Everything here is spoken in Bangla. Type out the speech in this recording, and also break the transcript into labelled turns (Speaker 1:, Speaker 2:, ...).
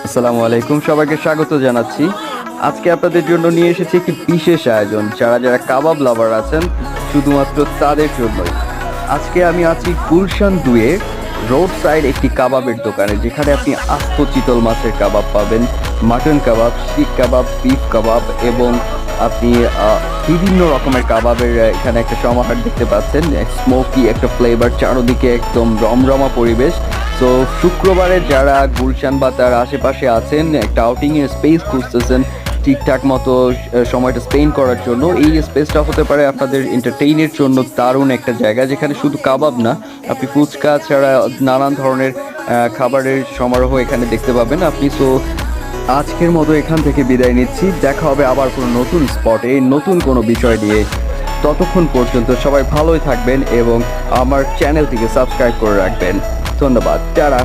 Speaker 1: আসসালামু আলাইকুম, সবাইকে স্বাগত জানাচ্ছি। আজকে আপনাদের জন্য নিয়ে এসেছি একটি বিশেষ আয়োজন, যারা যারা কাবাব লাভার আছেন শুধুমাত্র তাদের জন্যই। আজকে আমি আছি গুলশান 2-এ রোড সাইড একটি কাবাবের দোকানে, যেখানে আপনি আস্ত চিতল মাছের কাবাব পাবেন, মাটন কাবাব, শিক কাবাব, বিফ কাবাব এবং আপনি বিভিন্ন রকমের কাবাবের এখানে একটা সমাহার দেখতে পাচ্ছেন। স্মোকি একটা ফ্লেভার, চারদিকে একদম রমরমা পরিবেশ। তো শুক্রবারে যারা গুলশান বা তার আশেপাশে আছেন, একটা আউটিংয়ের স্পেস খুঁজতেছেন ঠিকঠাক মতো সময়টা স্পেন্ড করার জন্য, এই স্পেসটা হতে পারে আপনাদের এন্টারটেইনের জন্য দারুণ একটা জায়গা, যেখানে শুধু কাবাব না, আপনি ফুচকা ছাড়া নানান ধরনের খাবারের সমারোহ এখানে দেখতে পাবেন আপনি। সো আজকের মতো এখান থেকে বিদায় নিচ্ছি, দেখা হবে আবার কোনো নতুন স্পটে নতুন কোনো বিষয় নিয়ে। ততক্ষণ পর্যন্ত সবাই ভালোই থাকবেন এবং আমার চ্যানেলটিকে সাবস্ক্রাইব করে রাখবেন। ধন্যবাদ, টাটা।